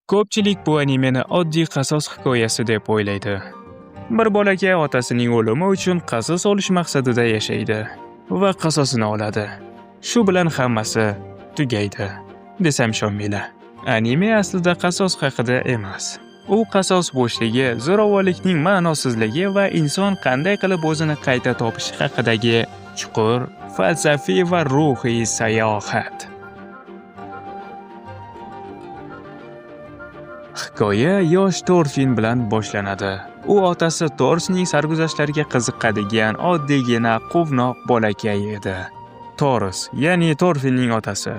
Ko'pchilik bu animeni oddiy qasos hikoyasi deb o'ylaydi. Bir bolakay otasining o'limi uchun qasos olish maqsadida yashaydi va qasosini oladi. Shu bilan hammasi tugaydi, desam ishonmanglar. Anime aslida qasos haqida emas. U qasos bo'shligi, zo'ravonlikning ma'nosizligi va inson qanday qilib o'zini qayta topishi haqidagi chuqur, falsafiy va ruhiy sayohat. Hikoya yosh Torfin bilan boshlanadi. U otasi Torsning sarguzashtlariga qiziqadigan oddiygina quvnoq bolakay edi. Tors, ya'ni Torfinning otasi,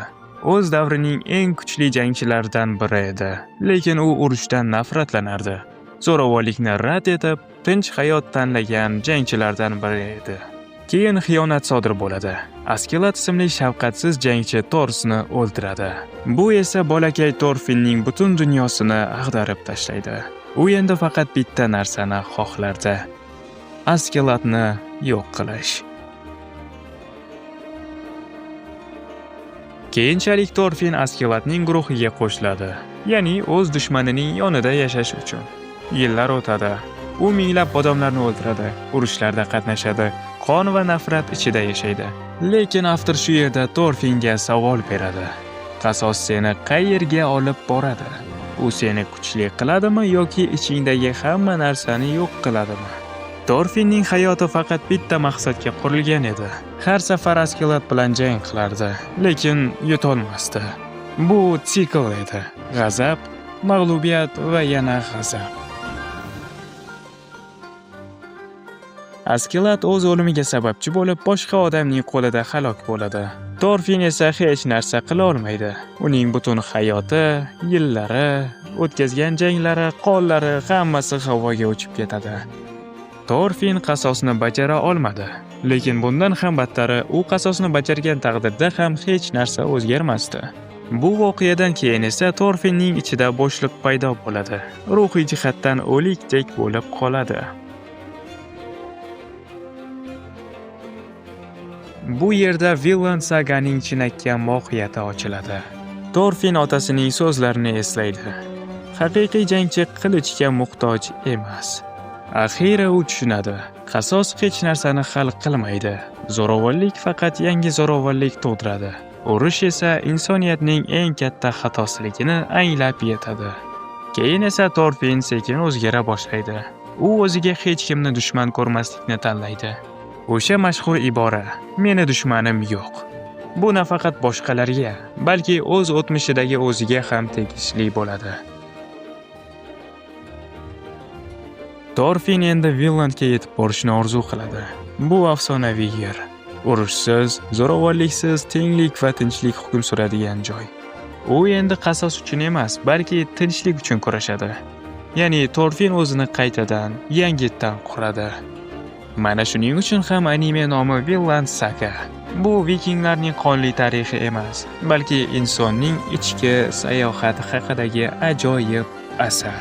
o'z davrining eng kuchli jangchilaridan biri edi. Lekin u urushdan nafratlanardi. Zo'ravonlikni rad etib, tinch hayot tanlagan jangchilardan biri edi. Keyin xiyonat sodir bo'ladi. Askilat ismli shafqatsiz jangchi Torsni o'ldiradi. Bu esa bolakay Torfinning butun dunyosini ag'darib tashlaydi. U endi faqat bitta narsani xohlardi: Askilatni yo'q qilish. Keyinchalik Torfin Askilatning guruhiga qo'shiladi, ya'ni o'z dushmanining yonida yashash uchun. Yillar o'tadi. U minglab odamlarni o'ldiradi, urushlarda qatnashadi, qon va nafrat ichida yashaydi. Lekin avtor shu yerda Torfinga savol beradi. Qasos seni qayerga olib boradi? U seni kuchli qiladimi yoki ichingdagi hamma narsani yo'q qiladimi? Torfinning hayoti faqat bitta maqsadga qurilgan edi. Har safar Askilat bilan jang qilardi, lekin yutolmasdi. Bu sikl edi. G'azab, mag'lubiyat va yana g'azab. Askilat o'z o'limiga sababchi bo'lib, boshqa odamning qo'lida halok bo'ladi. Torfin esa hech narsa qila olmaydi. Uning butun hayoti, yillari, o'tkazgan janglari, qonlari hammasi havoga uchib ketadi. Torfin qasosni bajara olmadi, lekin bundan ham battari u qasosni bajargan taqdirda ham hech narsa o'zgarmasdi. Bu voqeadan keyin esa Torfinning ichida bo'shliq paydo bo'ladi. Ruhiy jihatdan o'likdek bo'lib qoladi. Bu yerda Vinland Saganing chinakam mohiyati ochiladi. Torfin otasining so'zlarini eslaydi. Haqiqiy jangchi qilichga muhtoj emas. Axiyri u tushunadi. Qasos hech narsani hal qilmaydi. Zo'ravonlik faqat yangi zo'ravonlik tug'diradi. Urush esa insoniyatning eng katta xatosiligini anglab yetadi. Keyin esa Torfin sekin o'zgara boshlaydi. U o'ziga hech kimni dushman ko'rmaslikni tanlaydi. O'sha mashhur ibora, meni dushmanim yo'q. Bu nafaqat boshqalarga, balki o'z o'tmishidagi o'ziga ham tegishli bo'ladi. Torfin endi Vinlandga yetib borishni orzu qiladi. Bu afsonaviy yer. Urushsiz, zo'ravonliksiz, tenglik va tinchlik hukm suradigan joy. U endi qasos uchun emas, balki tinchlik uchun kurashadi. Ya'ni Torfin o'zini qaytadan, yangitdan quradi. Mana shuning uchun ham anime nomi Vinland Saga. Bu vikinglarning qonli tarixi emas, balki insonning ichki sayohati haqidagi ajoyib asar.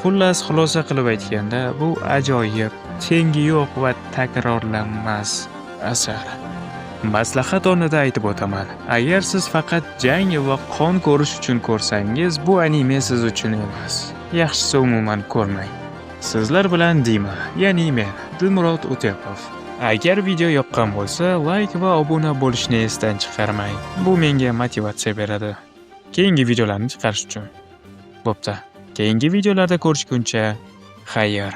Xullas, xulosa qilib aytganda, bu ajoyib, tengi yo'q va takrorlanmas asar. Maslahat o'rnida aytib o'taman. Agar siz faqat jang va qon ko'rish uchun ko'rsangiz, bu anime siz uchun emas. Yaxshisi umuman ko'rmang. Sizlar bilan Dima, ya'ni men, Dilmurod Utepov. Agar video yoqqan bo'lsa, like va obuna bo'lishni esdan chiqarmang. Bu menga motivatsiya beradi. Keyingi videolarni chiqarish uchun. Bo'pti. Keyingi videolarda ko'rishguncha, xayr.